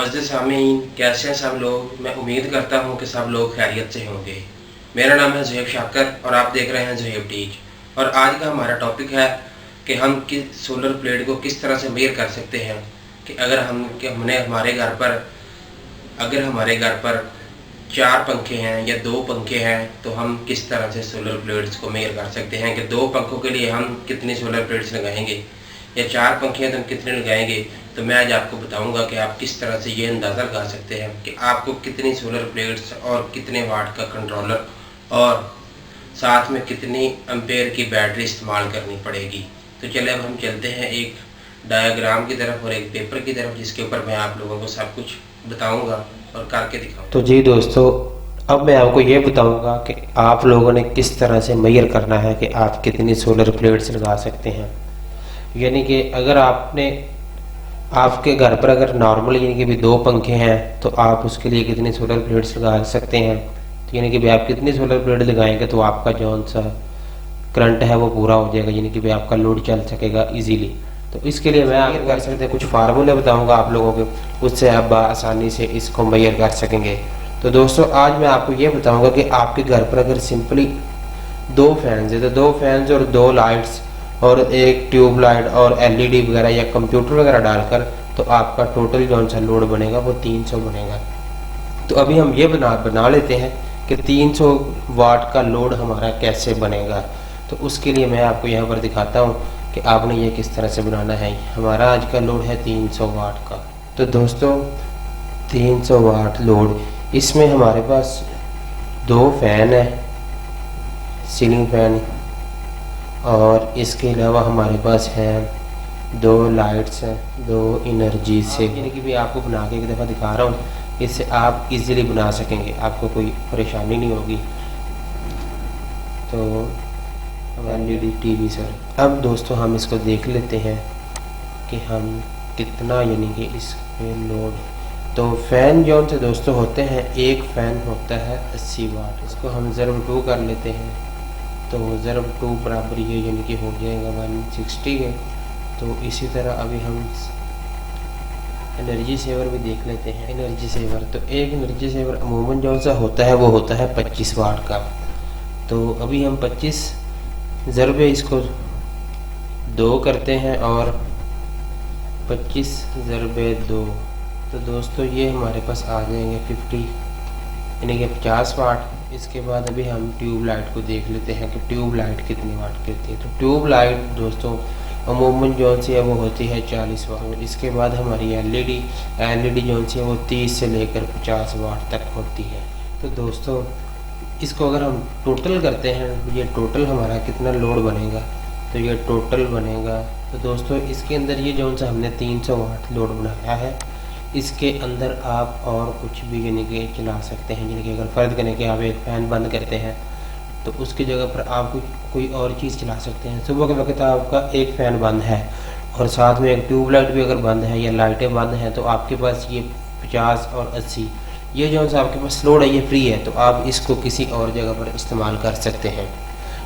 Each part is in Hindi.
मुअज़्ज़िज़ सामीन, कैसे हैं सब लोग। मैं उम्मीद करता हूँ कि सब लोग खैरियत से होंगे। मेरा नाम है ज़ुहैब शाकर और आप देख रहे हैं ज़ुहैब टीच। और आज का हमारा टॉपिक है कि हम किस सोलर प्लेट को किस तरह से मेज़र कर सकते हैं कि अगर हमने हमारे घर पर 4 पंखे हैं या 2 पंखे हैं तो हम किस तरह से सोलर प्लेट्स को मेज़र कर सकते हैं कि 2 पंखों के लिए हम कितनी सोलर प्लेट्स लगाएंगे या 4 पंखे हैं तो हम कितने लगाएंगे। तो मैं आज आपको बताऊंगा कि आप किस तरह से ये अंदाज़ा लगा सकते हैं कि आपको कितनी सोलर प्लेट्स और कितने वाट का कंट्रोलर और साथ में कितनी एम्पेयर की बैटरी इस्तेमाल करनी पड़ेगी। तो चले अब हम चलते हैं एक डायग्राम की तरफ और एक पेपर की तरफ, जिसके ऊपर मैं आप लोगों को सब कुछ बताऊंगा और करके दिखाऊंगा। तो जी दोस्तों, अब मैं आपको ये बताऊंगा कि आप लोगों ने किस तरह से मेजर करना है कि आप कितनी सोलर प्लेट्स लगा सकते हैं। यानी कि अगर आपके घर पर अगर नॉर्मल यानी कि भी 2 पंखे हैं तो आप उसके लिए कितनी सोलर प्लेट्स लगा सकते हैं। तो यानी कि भाई आप कितनी सोलर प्लेट लगाएंगे तो आपका जौन सा करंट है वो पूरा हो जाएगा, यानी कि भाई आपका लोड चल सकेगा इजीली। तो इसके लिए मैं आपको कर सकते हैं कुछ फार्मूले बताऊंगा आप लोगों को, उससे आप आसानी से इसको मेजर कर सकेंगे। तो दोस्तों आज मैं आपको ये बताऊंगा कि आपके घर पर अगर सिंपली 2 फैंस है तो 2 फैंस और 2 लाइट्स और एक ट्यूब लाइट और एलईडी वगैरह या कंप्यूटर वगैरह डालकर तो आपका टोटल जौन सा लोड बनेगा वो 300 बनेगा। तो अभी हम ये बना लेते हैं कि 300 वाट का लोड हमारा कैसे बनेगा। तो उसके लिए मैं आपको यहाँ पर दिखाता हूँ कि आपने ये किस तरह से बनाना है। हमारा आज का लोड है 300 वाट का। तो दोस्तों 300 वाट लोड, इसमें हमारे पास 2 फैन है, सीलिंग फैन, और इसके अलावा हमारे पास हैं 2 लाइट्स हैं, 2 एनर्जी से, यानी कि भी आपको बना के एक दफ़ा दिखा रहा हूँ, इससे आप इजीली बना सकेंगे, आपको कोई परेशानी नहीं होगी। तो एलईडी टीवी सर, अब दोस्तों हम इसको देख लेते हैं कि हम कितना यानी कि इस पे लोड। तो फैन जो से दोस्तों होते हैं, एक फैन होता है 80 वाट, इसको हम ज़रब 2 कर लेते हैं। तो ज़रब 2 बराबर ये यानी कि हो जाएगा 160 है। तो इसी तरह अभी हम एनर्जी सेवर भी देख लेते हैं। एनर्जी सेवर, तो एक एनर्जी सेवर अमूमन जो सा होता है वो होता है 25 वाट का। तो अभी हम 25 ज़रब इसको 2 करते हैं और 25 ज़रब 2, तो दोस्तों ये हमारे पास आ जाएंगे 50 यानी कि 50 वाट। इसके बाद अभी हम ट्यूब लाइट को देख लेते हैं कि ट्यूब लाइट कितनी वाट की होती है। तो ट्यूब लाइट दोस्तों अमूमन जौन सी है वो होती है 40 वाट। इसके बाद हमारी एलईडी जौन सी है वो 30 से लेकर 50 वाट तक होती है। तो दोस्तों इसको अगर हम टोटल करते हैं, ये टोटल हमारा कितना लोड बनेगा, तो ये टोटल बनेगा। तो दोस्तों इसके अंदर ये जौन सा हमने 300 वाट लोड बनाया है, इसके अंदर आप और कुछ भी यानी कि चला सकते हैं। यानी कि अगर फ़र्ज़ करें कि आप एक फ़ैन बंद करते हैं तो उसकी जगह पर आप कोई और चीज़ चला सकते हैं। सुबह के वक्त आपका एक फ़ैन बंद है और साथ में एक ट्यूबलाइट भी अगर बंद है या लाइटें बंद हैं, तो आपके पास ये 50 और 80 ये जो सा आपके पास लोड है ये फ्री है, तो आप इसको किसी और जगह पर इस्तेमाल कर सकते हैं।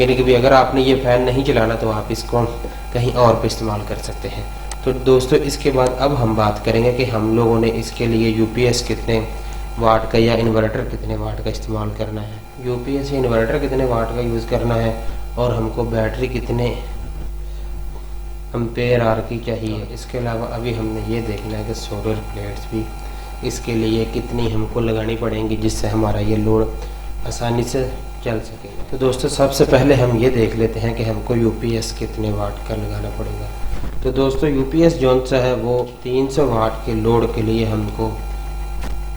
यानी कि भी अगर आपने ये फ़ैन नहीं चलाना तो आप इसको कहीं और पर इस्तेमाल कर सकते हैं। तो दोस्तों इसके बाद अब हम बात करेंगे कि हम लोगों ने इसके लिए यूपीएस कितने वाट का या इन्वर्टर कितने वाट का इस्तेमाल करना है, यूपीएस या इन्वर्टर कितने वाट का यूज़ करना है, और हमको बैटरी कितने एम्पेयर आवर की चाहिए। इसके अलावा अभी हमने ये देखना है कि सोलर प्लेट्स भी इसके लिए कितनी हमको लगानी पड़ेंगी जिससे हमारा ये लोड आसानी से चल सके। तो दोस्तों सबसे पहले हम ये देख लेते हैं कि हमको यूपीएस कितने वाट का लगाना पड़ेगा। तो दोस्तों यूपीएस जौन सा है वो 300 वाट के लोड के लिए हमको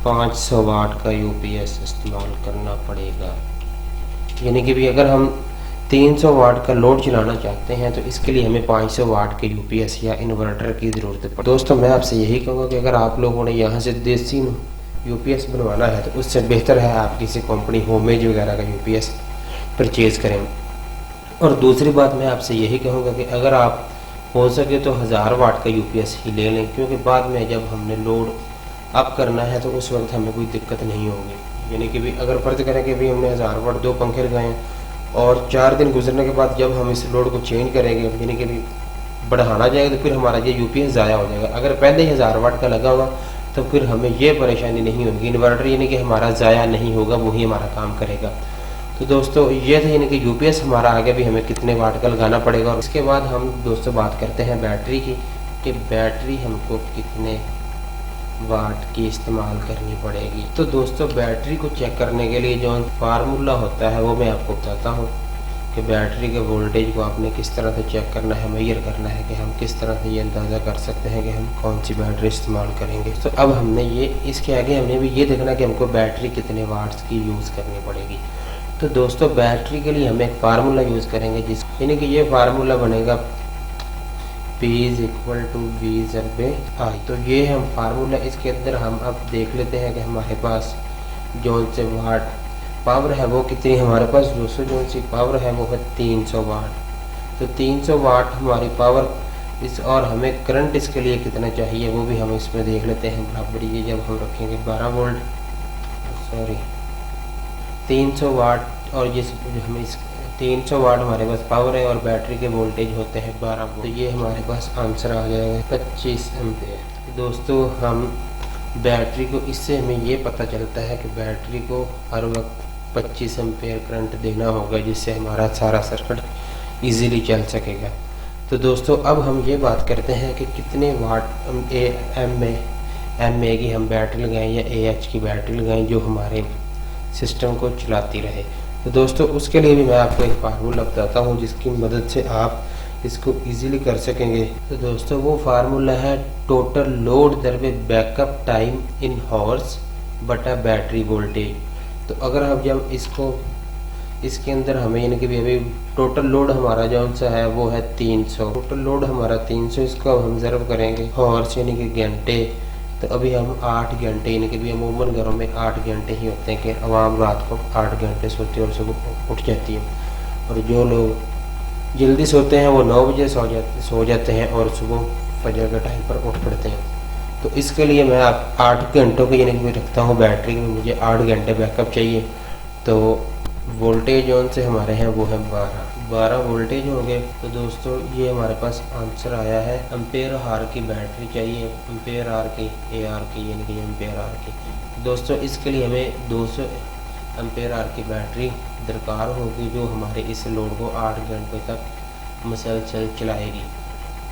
500 वाट का यूपीएस इस्तेमाल करना पड़ेगा। यानी कि भी अगर हम 300 वाट का लोड चलाना चाहते हैं तो इसके लिए हमें 500 वाट के यूपीएस या इन्वर्टर की ज़रूरत पड़ेगी। दोस्तों मैं आपसे यही कहूँगा कि अगर आप लोगों ने यहाँ से देसी यूपीएस बनवाना है तो उससे बेहतर है आप किसी कंपनी होमेज वगैरह का यूपीएस परचेज़ करें। और दूसरी बात मैं आपसे यही कहूँगा कि अगर आप हो सके तो 1000 वाट का यूपीएस ही ले लें, क्योंकि बाद में जब हमने लोड अप करना है तो उस वक्त हमें कोई दिक्कत नहीं होगी। यानी कि भी अगर फ़र्ज़ करें कि भी हमने 1000 वाट 2 पंखे लगाए हैं और 4 दिन गुजरने के बाद जब हम इस लोड को चेंज करेंगे यानी कि भी बढ़ाना जाएगा तो फिर हमारा ये यूपीएस ज़ाया हो जाएगा। अगर पहले ही 1000 वाट का लगा हुआ तो फिर हमें ये परेशानी नहीं होगी। इन्वर्टर यानी कि हमारा ज़ाया नहीं होगा, वही हमारा काम करेगा। तो दोस्तों ये था यानी कि यूपीएस हमारा आगे भी हमें कितने वाट का लगाना पड़ेगा। और इसके बाद हम दोस्तों बात करते हैं बैटरी की, कि बैटरी हमको कितने वाट की इस्तेमाल करनी पड़ेगी। तो दोस्तों बैटरी को चेक करने के लिए जो फार्मूला होता है वो मैं आपको बताता हूँ कि बैटरी के वोल्टेज को आपने किस तरह से चेक करना है, मेजर करना है, कि हम किस तरह से ये अंदाज़ा कर सकते हैं कि हम कौन सी बैटरी इस्तेमाल करेंगे। तो अब हमने ये इसके आगे हमने भी ये देखना कि हमको बैटरी कितने वाट्स की यूज़ करनी पड़ेगी। तो दोस्तों बैटरी के लिए हम एक फार्मूला यूज़ करेंगे, जिस यानी कि ये फार्मूला बनेगा P = V/I। तो ये हम फार्मूला इसके अंदर हम अब देख लेते हैं कि हमारे पास जौन से वाट पावर है वो कितनी हमारे पास। दोस्तों जौन सी पावर है वो है 300 वाट। तो 300 वाट हमारी पावर इस, और हमें करंट इसके लिए कितना चाहिए वो भी हम इसमें देख लेते हैं। बराबर ये जब हम रखेंगे 12 वोल्ट 300 वाट, और जिस हमें इस 300 वाट हमारे पास पावर है और बैटरी के वोल्टेज होते हैं 12 वोल्ट। तो ये हमारे पास आंसर आ जाएगा 25 एम्पेयर। दोस्तों हम बैटरी को, इससे हमें ये पता चलता है कि बैटरी को हर वक्त 25 एम्पेयर करंट देना होगा, जिससे हमारा सारा सर्किट इजीली चल सकेगा। तो दोस्तों अब हम ये बात करते हैं कि कितने वाट एम ए की हम बैटरी लगाएं या AH की बैटरी लगाएं जो हमारे सिस्टम को चलाती रहे। तो दोस्तों उसके लिए भी मैं आपको एक फार्मूला बताता हूँ जिसकी मदद से आप इसको इजीली कर सकेंगे। तो दोस्तों वो फार्मूला है टोटल लोड दरबे बैकअप टाइम इन हॉर्स बटा बैटरी वोल्टेज। तो अगर हम जब इसको इसके अंदर हमें यानी कि अभी टोटल लोड हमारा जो सा है वो है 300, टोटल लोड हमारा 300, इसको हम ज़रब करेंगे हॉर्स यानी कि घंटे। तो अभी हम 8 घंटे यानी कि अमूमन घरों में 8 घंटे ही होते हैं कि आवाम रात को 8 घंटे सोती है और सुबह उठ जाती है। और जो लोग जल्दी सोते हैं वो 9 बजे सो जाते हैं और सुबह फजर के टाइम पर उठ पड़ते हैं। तो इसके लिए मैं 8 घंटों के यानी कि रखता हूँ बैटरी में, मुझे 8 घंटे बैकअप चाहिए। तो वोल्टेज ऑन से हमारे हैं वो है 12 वोल्टेज होंगे। तो दोस्तों ये हमारे पास आंसर आया है। एम्पेयर हार की बैटरी चाहिए, एम्पेयर आर की AR की यानी कि एम्पेयर आर की। दोस्तों इसके लिए हमें 200 एम्पेयर आर की बैटरी दरकार होगी जो हमारे इस लोड को 8 घंटों तक मुसलसल चलाएगी।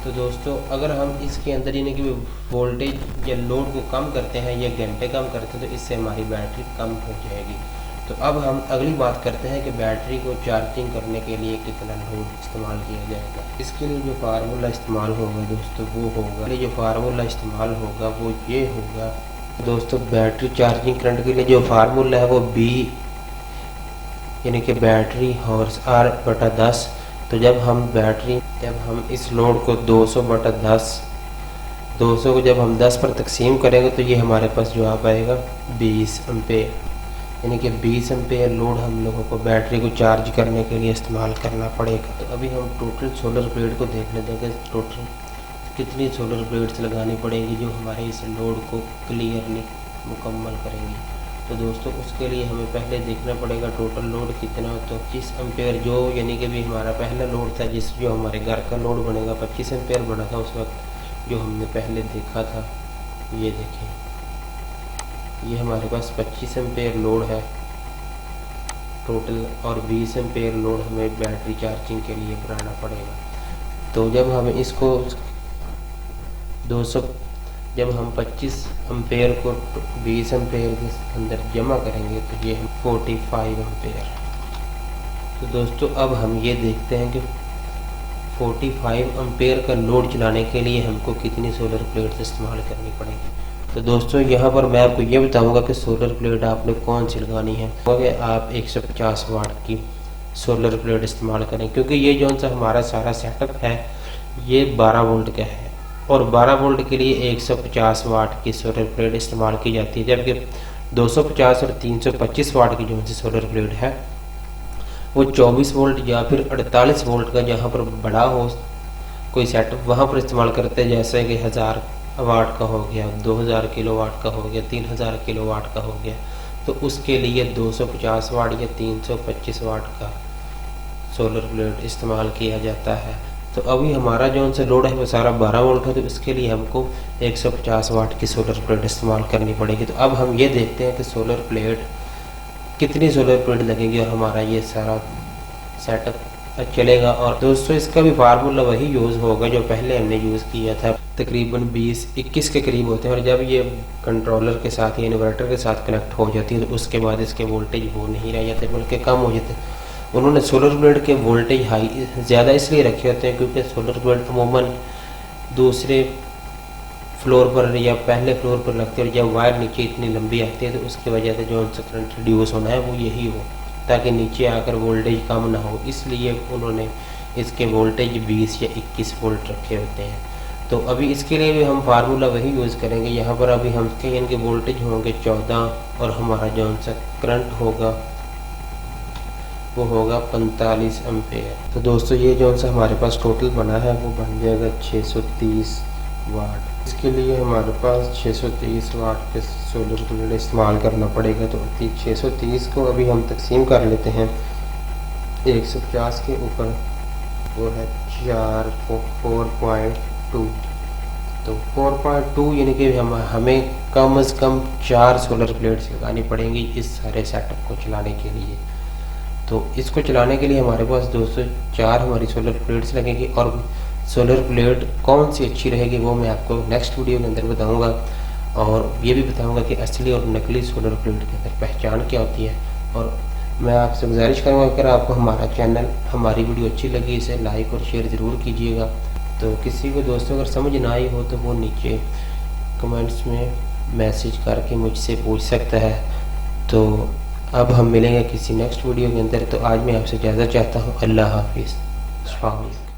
तो दोस्तों अगर हम इसके अंदर यानी कि वोल्टेज या लोड को कम करते हैं या घंटे कम करते हैं तो इससे हमारी बैटरी कम हो जाएगी। तो अब हम अगली बात करते हैं कि बैटरी को चार्जिंग करने के लिए कितना लोड इस्तेमाल किया जाएगा। इसके लिए जो फार्मूला इस्तेमाल होगा दोस्तों वो होगा, जो फार्मूला इस्तेमाल होगा वो ये होगा। दोस्तों बैटरी चार्जिंग करंट के लिए जो फार्मूला है वो B यानी कि बैटरी हॉर्स R बटा 10। तो जब हम इस लोड को 200 बटा 10, 200 को जब हम 10 पर तकसीम करेंगे तो ये हमारे पास जवाब आएगा 20 एम्पेयर। यानी कि 20 एम्पेयर लोड हम लोगों को बैटरी को चार्ज करने के लिए इस्तेमाल करना पड़ेगा। तो अभी हम टोटल सोलर प्लेट को देख लेते हैं कि टोटल कितनी सोलर प्लेट्स लगानी पड़ेगी जो हमारे इस लोड को क्लियरली मुकम्मल करेंगी। तो दोस्तों उसके लिए हमें पहले देखना पड़ेगा टोटल लोड कितना हो। तो 25 एम्पेयर जो यानी कि भी हमारा पहला लोड था, जो हमारे घर का लोड बनेगा 25 एम्पेयर बना था उस वक्त जो हमने पहले देखा था। ये देखें ये हमारे पास 25 एम्पेयर लोड है टोटल, और 20 एम्पेयर लोड हमें बैटरी चार्जिंग के लिए बनाना पड़ेगा। तो जब हम इसको 200 जब हम 25 एम्पेयर को 20 एम्पेयर के अंदर जमा करेंगे तो ये 45 एम्पेयर। तो दोस्तों अब हम ये देखते हैं कि 45 एम्पेयर का लोड चलाने के लिए हमको कितनी सोलर प्लेट्स इस्तेमाल करनी पड़ेगी। तो दोस्तों यहाँ पर मैं आपको ये बताऊंगा कि सोलर प्लेट आपने कौन सी लगानी है। अगर आप 150 वाट की सोलर प्लेट इस्तेमाल करें, क्योंकि ये जो सा हमारा सारा सेटअप है ये 12 वोल्ट का है और 12 वोल्ट के लिए 150 वाट की सोलर प्लेट इस्तेमाल की जाती है, जबकि 250 और 325 वाट की जो सी सोलर प्लेट है वो 24 वोल्ट या फिर 48 वोल्ट का जहाँ पर बड़ा हो कोई सेटअप वहाँ पर इस्तेमाल करते हैं, जैसे कि 1000 वाट का हो गया, 2000 किलोवाट का हो गया, 3000 किलोवाट का हो गया। तो उसके लिए 250 वाट या 325 वाट का सोलर प्लेट इस्तेमाल किया जाता है। तो अभी हमारा जो उनसे लोड है वो सारा 12 वोल्ट है, तो इसके लिए हमको 150 वाट की सोलर प्लेट इस्तेमाल करनी पड़ेगी। तो अब हम ये देखते हैं कि सोलर प्लेट कितनी सोलर प्लेट लगेगी और हमारा ये सारा सेटअप चलेगा। और दोस्तों इसका भी फार्मूला वही यूज़ होगा जो पहले हमने यूज़ किया था, तकरीबन 20-21 के करीब होते हैं। और जब ये कंट्रोलर के साथ या इन्वर्टर के साथ कनेक्ट हो जाती है तो उसके बाद इसके वोल्टेज वो नहीं रह जाते बल्कि कम हो जाते हैं। उन्होंने सोलर प्लेट के वोल्टेज हाई ज़्यादा इसलिए रखे होते हैं क्योंकि सोलर प्लेट अमूमन दूसरे फ्लोर पर या पहले फ्लोर पर लगती है और जब वायर नीचे इतनी लंबी आती है तो उसकी वजह से जो उनसे करंट रिड्यूस होना है वो यही हो, ताकि नीचे आकर वोल्टेज कम ना हो। इसलिए उन्होंने इसके वोल्टेज 20 या 21 वोल्ट रखे होते हैं। तो अभी इसके लिए भी हम फार्मूला वही यूज़ करेंगे। यहाँ पर अभी हम इनके वोल्टेज होंगे 14 और हमारा जो उनसे करंट होगा वो होगा 45 एम्पेयर। तो दोस्तों ये जो सा हमारे पास टोटल बना है वो बन जाएगा 630 वाट। इसके लिए हमारे पास 630 वाट के सोलर प्लेट इस्तेमाल करना पड़ेगा। तो 630 को अभी हम तकसीम कर लेते हैं 150 के ऊपर, वो है 4.2। तो 4.2 यानी कि हमें कम से कम 4 सोलर प्लेट्स लगानी पड़ेंगी इस सारे सेटअप को चलाने के लिए। तो इसको चलाने के लिए हमारे पास दोस्तों 4 हमारी सोलर प्लेट्स लगेंगी। और सोलर प्लेट कौन सी अच्छी रहेगी वो मैं आपको नेक्स्ट वीडियो के अंदर बताऊंगा, और ये भी बताऊंगा कि असली और नकली सोलर प्लेट के अंदर पहचान क्या होती है। और मैं आपसे गुजारिश करूँगा अगर आपको हमारा चैनल, हमारी वीडियो अच्छी लगी इसे लाइक और शेयर ज़रूर कीजिएगा। तो किसी को दोस्तों अगर समझ ना आई हो तो वो नीचे कमेंट्स में मैसेज करके मुझसे पूछ सकता है। तो अब हम मिलेंगे किसी नेक्स्ट वीडियो के अंदर। तो आज मैं आपसे इजाज़त चाहता हूँ। अल्लाह हाफिज़। अस्सलाम वालेकुम।